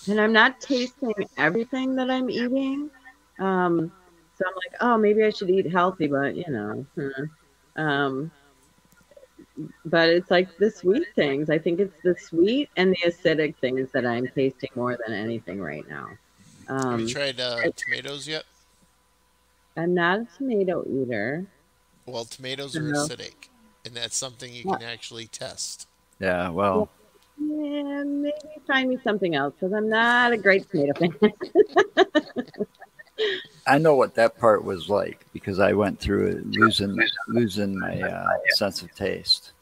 and I'm not tasting everything that I'm eating. So I'm like, oh, maybe I should eat healthy, but but it's like the sweet things. I think it's the sweet and the acidic things that I'm tasting more than anything right now. Have you tried tomatoes yet? I'm not a tomato eater. Well, tomatoes are acidic, and that's something you can actually test. Yeah, well. Yeah, maybe find me something else, because I'm not a great tomato fan. I know what that part was like, because I went through it, losing my sense of taste.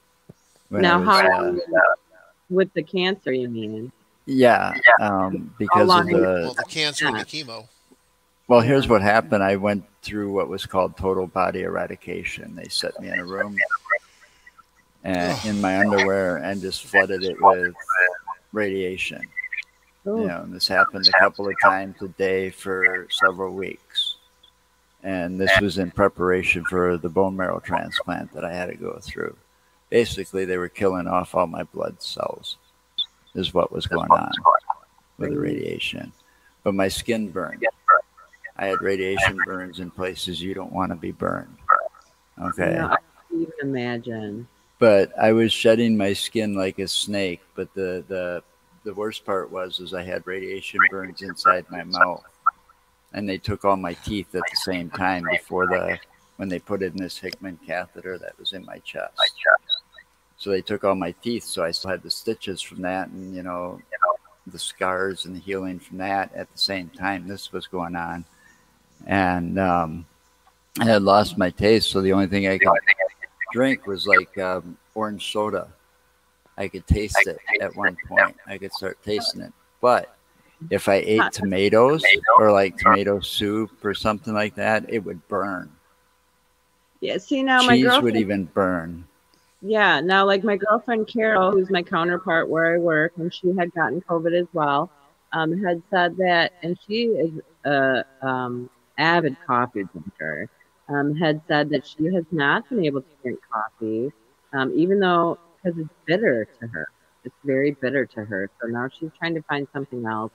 Now, how with the cancer, you mean? Yeah, because of Well, the the cancer and the chemo. well, here's what happened. I went through what was called total body eradication. They set me in a room and in my underwear and just flooded it with radiation. You know, and this happened a couple of times a day for several weeks. And this was in preparation for the bone marrow transplant that I had to go through. Basically, they were killing off all my blood cells, is what was going on with the radiation. But my skin burned. I had radiation burns in places you don't want to be burned. Okay. Yeah, I can't even imagine. But I was shedding my skin like a snake. But the worst part was I had radiation burns inside my mouth, and they took all my teeth at the same time when they put in this Hickman catheter that was in my chest. So they took all my teeth, so I still had the stitches from that, and the scars and the healing from that at the same time. This was going on, and I had lost my taste, so the only thing I could drink was like orange soda. I could taste it at one point. I could start tasting it, but if I ate tomatoes or like tomato soup or something like that, it would burn. Yeah, see now Cheese my girlfriend would even burn. Yeah, now like my girlfriend Carol, who's my counterpart where I work, and she had gotten COVID as well, had said that, and she is a avid coffee drinker, had said that she has not been able to drink coffee, even though because it's bitter to her. It's very bitter to her. So now she's trying to find something else.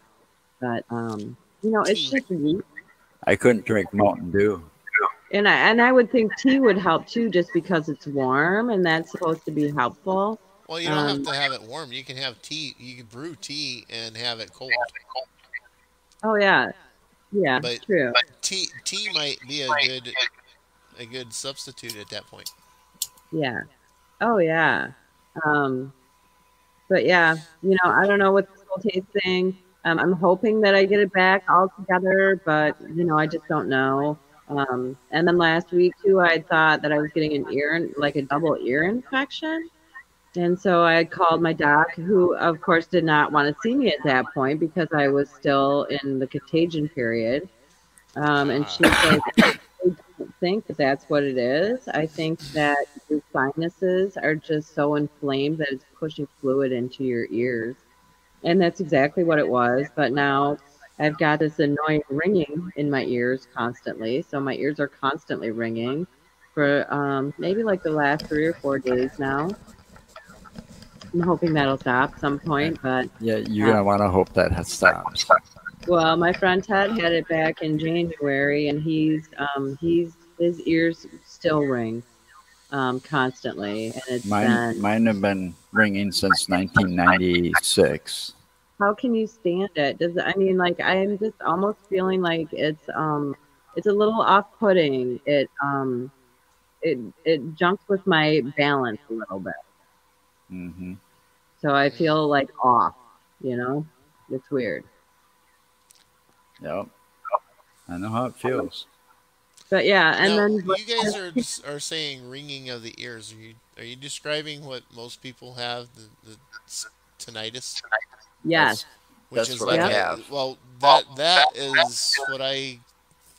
But it's just weak. I couldn't drink Mountain Dew. And I would think tea would help too, just because it's warm and that's supposed to be helpful. Well, you don't have to have it warm. You can have tea. You can brew tea and have it cold. Oh yeah, But true. tea might be a good substitute at that point. Yeah. Oh yeah. But yeah, I don't know what this whole taste thing. I'm hoping that I get it back all together, but I just don't know. And then last week too, I thought that I was getting like a double ear infection. And so I called my doc, who of course did not want to see me at that point because I was still in the contagion period. And she's like, I don't think that that's what it is. I think that your sinuses are just so inflamed that it's pushing fluid into your ears. And that's exactly what it was. But now I've got this annoying ringing in my ears constantly. So my ears are constantly ringing for maybe like the last 3 or 4 days now. I'm hoping that'll stop at some point, but yeah, you're gonna want to hope that stops. Well, my friend Ted had it back in January, and his ears still ring constantly, and it's mine have been ringing since 1996. How can you stand it? Like I'm just almost feeling like it's a little off-putting. It junks with my balance a little bit. Mm-hmm. So I feel like off. It's weird. Yep. I know how it feels. But yeah, and now, then you guys are saying ringing of the ears. Are you describing what most people have, the tinnitus? Yes. That's what I have. Well, that is what I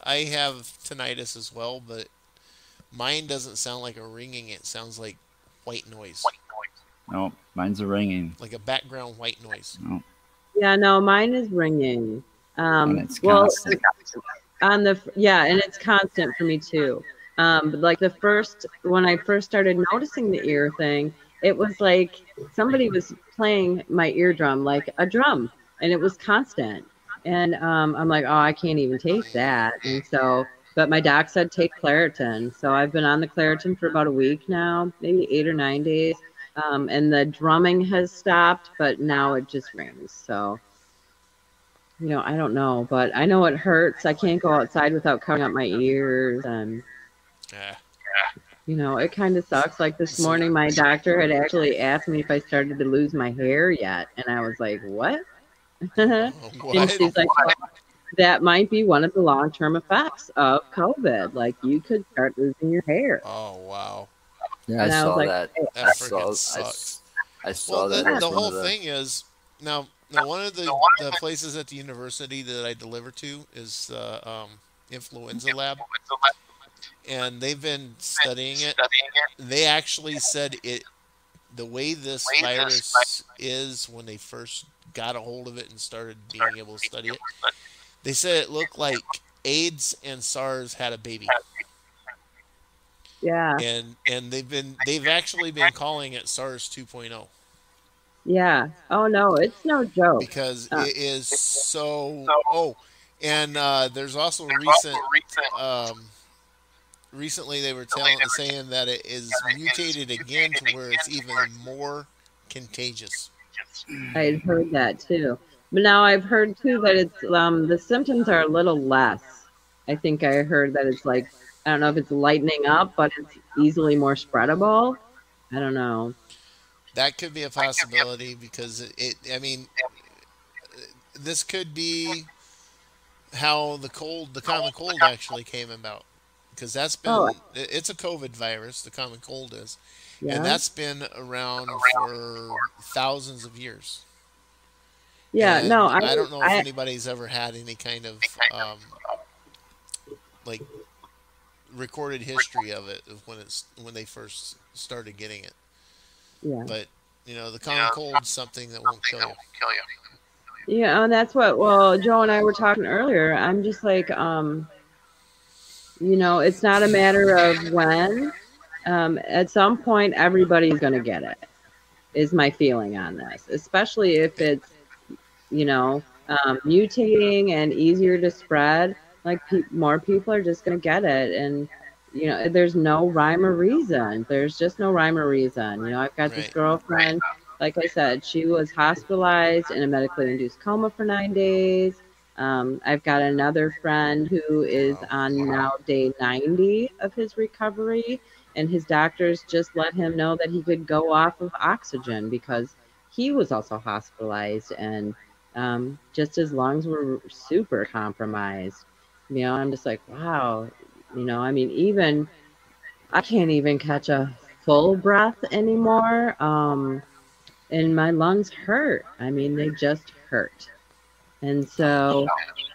have tinnitus as well, but mine doesn't sound like a ringing. It sounds like white noise. No, mine's a ringing. Like a background white noise. No. Yeah, no, mine is ringing. And it's constant. And it's constant for me too. But like when I first started noticing the ear thing, it was like somebody was playing my eardrum like a drum, and it was constant. And I'm like, oh, I can't even take that. And so, but my doc said take Claritin. So I've been on the Claritin for about a week now, maybe 8 or 9 days. And the drumming has stopped, but now it just rings. So, I don't know, but I know it hurts. I can't go outside without covering up my ears, and it kind of sucks. Like this morning, my doctor had actually asked me if I started to lose my hair yet, and I was like, "What?" And she's like, well, "That might be one of the long-term effects of COVID. Like you could start losing your hair." Oh wow! Yeah, I saw that. That freaking sucks. I saw that. The whole thing is now Now, one of the places at the university that I deliver to is the influenza lab, and they've been studying it. They actually said it the way this virus is when they first got a hold of it and started being able to study it. They said it looked like AIDS and SARS had a baby, Yeah. and they've actually been calling it SARS 2.0 Yeah. Oh no, it's no joke. because Uh, it is so. Oh, and there's also um, recently they were saying that it is mutated again to where it's even more contagious. I had heard that too. But now I've heard too that it's the symptoms are a little less. I think I heard that it's like I don't know if it's lightening up, but it's easily more spreadable. I don't know. That could be a possibility because I mean, this could be how the common cold actually came about because Oh, it's a COVID virus, the common cold is, and yeah. that's been around for thousands of years. Yeah, no, And I don't know if I anybody's ever had any kind of like recorded history of it of when they first started getting it. yeah. But the common cold's something that won't kill you. Yeah, and that's what well, Joe and I were talking earlier. I'm just like it's not a matter of when. At some point everybody's going to get it. Is my feeling on this, especially if it's mutating and easier to spread. Like more people are just going to get it, and there's no rhyme or reason. There's just no rhyme or reason. I've got this Right. girlfriend. Like I said, she was hospitalized in a medically induced coma for 9 days. I've got another friend who is Wow. on now day 90 of his recovery, and his doctors just let him know that he could go off of oxygen because he was also hospitalized, and just his lungs were super compromised. I'm just like, wow. I mean, even I can't even catch a full breath anymore. And my lungs hurt. I mean, they just hurt. And so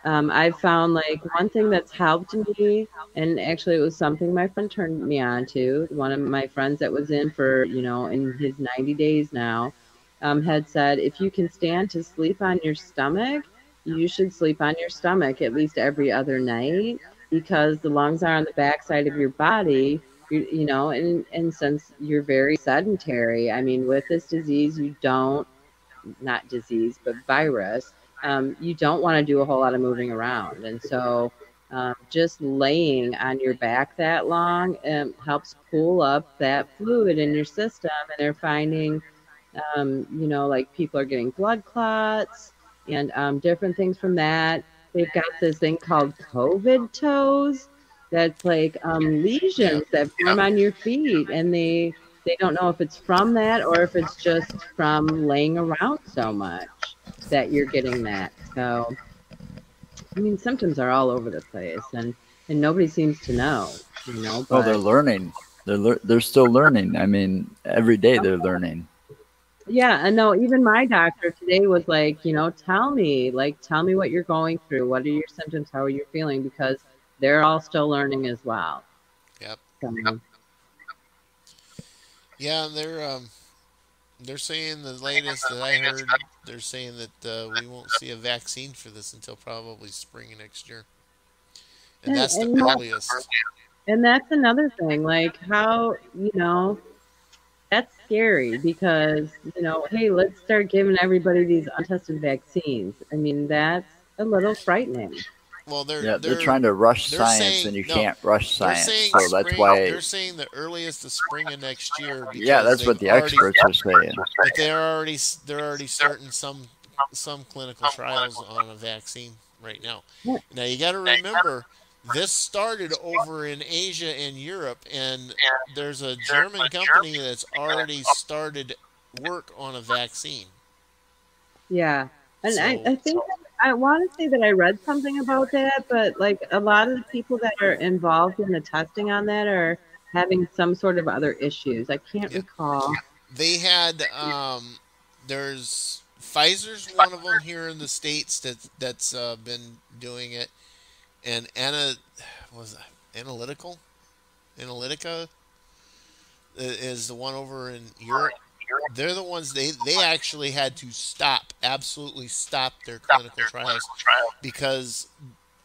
Ouch. I found like one thing that's helped me, and actually it was something my friend turned me on to. One of my friends that was in for, in his 90 days now, had said, if you can stand to sleep on your stomach, you should sleep on your stomach at least every other night because the lungs are on the backside of your body. And since you're very sedentary, I mean, with this disease, you don't, not disease, but virus, you don't want to do a whole lot of moving around. And so just laying on your back that long helps pull up that fluid in your system. And they're finding, like people are getting blood clots and different things from that. They've got this thing called COVID toes that's like Yep. lesions that form on your feet, and they don't know if it's from that or if it's just from laying around so much that you're getting that. So, I mean, symptoms are all over the place, and nobody seems to know, Well, they're but learning. They're still learning. I mean, every day they're learning. yeah, and no, even my doctor today was like, tell me what you're going through. What are your symptoms? How are you feeling? Because they're all still learning as well. Yep. So, Yeah, and they're saying the latest that I heard. They're saying that we won't see a vaccine for this until probably spring of next year, and and, that's the and, earliest. and that's another thing, like how, that's scary because, hey, let's start giving everybody these untested vaccines. I mean, that's a little frightening. Well, Yeah, they're trying to rush they're science, and saying you no. can't rush They're science. saying So that's spring. why, They're saying the earliest is spring of next year yeah, because that's what the experts are saying. but they're already starting some clinical trials on a vaccine right now. Now you got to remember this started over in Asia and Europe, and there's a German company that's already started work on a vaccine. Yeah. And So I think I want to say that I read something about that, but like a lot of the people that are involved in the testing on that are having some sort of other issues. I can't yeah, recall. they had there's Pfizer's one of them here in the States that's been doing it. And Analytica is the one over in Europe. They're the ones they actually had to absolutely stop their clinical trials because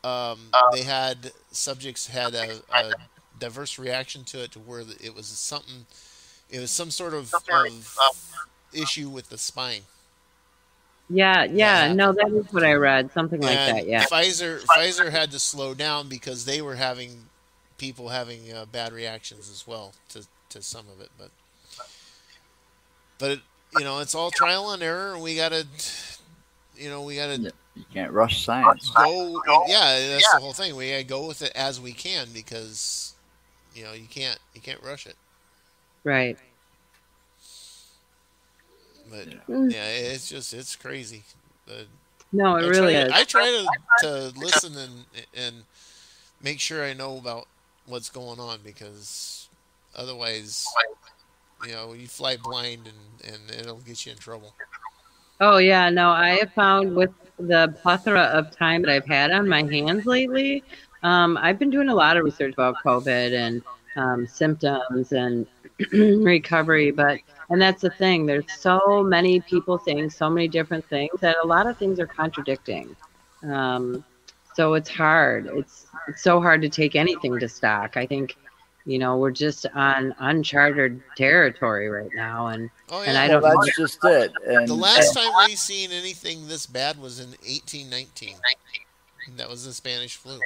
they had subjects had a diverse reaction to it, to where it was some sort of issue with the spine. Yeah. No, that is what I read. Something like And that. Yeah. Pfizer had to slow down because they were having people having bad reactions as well to some of it, but it, it's all trial and error, and we gotta You can't rush science. go. Yeah, that's the whole thing. We gotta go with it as we can, because you can't rush it. Right. But Mm. yeah, it's crazy. No, it really is. I try to listen and make sure I know about what's going on, because otherwise, you fly blind and it'll get you in trouble. Oh, yeah. No, I have found with the plethora of time that I've had on my hands lately, I've been doing a lot of research about COVID and symptoms and recovery. And that's the thing. There's so many people saying so many different things that a lot of things are contradicting. So it's hard. It's so hard to take anything to stock. I think, we're just on uncharted territory right now, and Oh and yeah, I don't Well, know. that's just it. And the last time we seen anything this bad was in 1819. And that was the Spanish flu.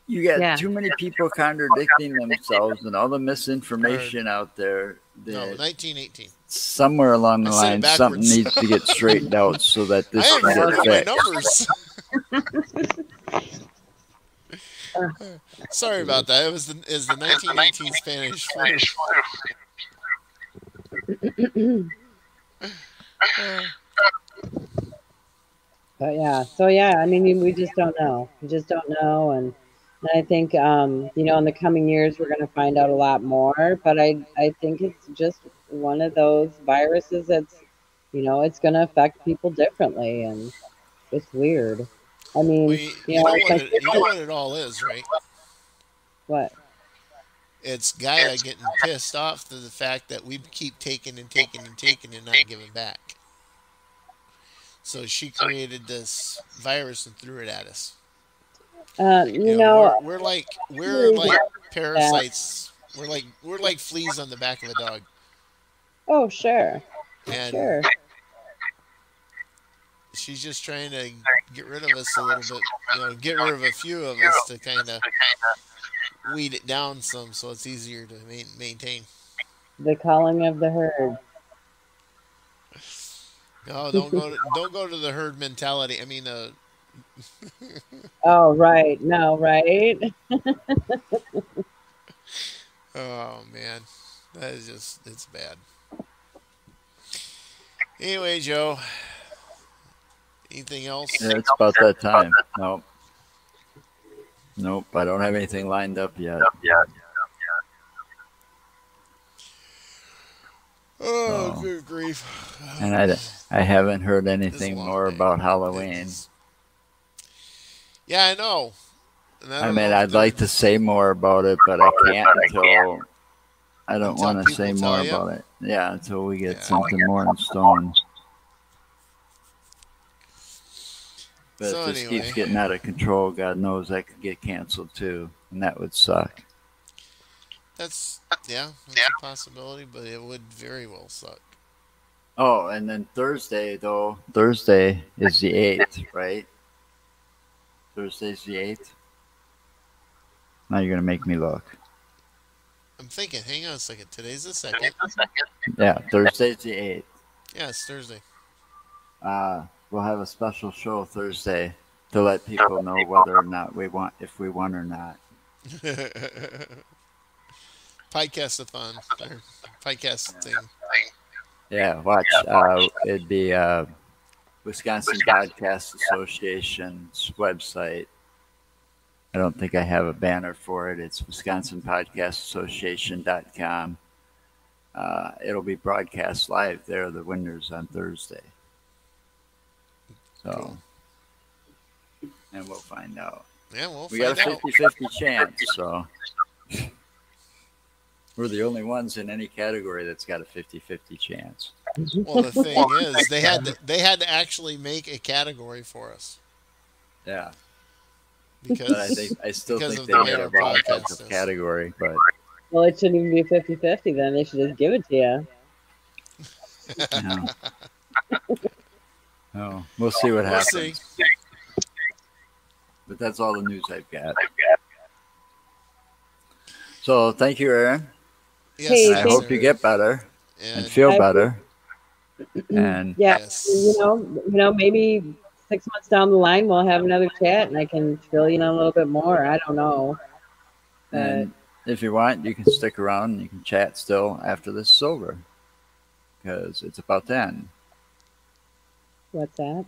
you got Yeah. too many people contradicting themselves and all the misinformation out there No, that 1918. somewhere along the I said it line something backwards. needs to get straightened out so that I this have can heard get my fixed. numbers. Sorry about that. It was the 1918 Spanish flu. But yeah, so yeah, I mean, we just don't know. We just don't know, and I think in the coming years we're going to find out a lot more. But I think it's just one of those viruses that's it's going to affect people differently, and it's weird. I Well, mean, you know it's what like it all is, right? what? It's Gaia getting pissed off to the fact that we keep taking and taking and taking and not giving back. So she created this virus and threw it at us. We're like parasites. We're like fleas on the back of a dog. Oh, sure, And sure. she's just trying to get rid of us a little bit. Get rid of a few of us to kind of weed it down some, so it's easier to maintain. The calling of the herd. No, don't go to the herd mentality. I mean, Oh, right. No, right. oh man, that is it's bad. Anyway, Joe, anything else? Yeah, it's about that time. Nope, I don't have anything lined up yet. Oh, So, good grief. and I haven't heard This is a anything long more day. about Halloween. Yeah, I know. And I don't mean, know if I'd like to say more about it, but I can't until I don't Until want to say people more tell you? about it. Yeah, until we get Yeah. something more in stone. But So if this anyway. keeps getting out of control, God knows that could get canceled too, and that would suck. That's a possibility, but it would very well suck. Oh, and then Thursday is the 8th, right? Thursday's the 8th. Now you're gonna make me look. I'm thinking. Hang on a second. Today's the 2nd. Yeah, Thursday's the 8th. Yeah, it's Thursday. We'll have a special show Thursday to let people know whether or not if we won or not. Podcast-a-thon. Or podcast thing. Yeah, watch. It'd be Wisconsin Podcast Association's website. I don't think I have a banner for it. It's wisconsinpodcastassociation.com. It'll be broadcast live there, the winners on Thursday. So, Cool. and we'll find out. Yeah, we'll We got find a out. 50-50 chance, so we're the only ones in any category that's got a 50-50 chance. Well, the thing is, they had to actually make a category for us Yeah, because but I still because think of they the way need our a wrong type podcast of is. category, but Well, it shouldn't even be 50-50 then. They should just give it to you. yeah. Oh, we'll see what We'll happens. see. But that's all the news I've got. So thank you, Erin. Yes, Hey, I thank hope you get better and feel better. And Yeah, yes, maybe 6 months down the line we'll have another chat and I can fill you in a little bit more. I don't know. But and if you want, you can stick around and you can chat still after this is over because it's about to end. what's that?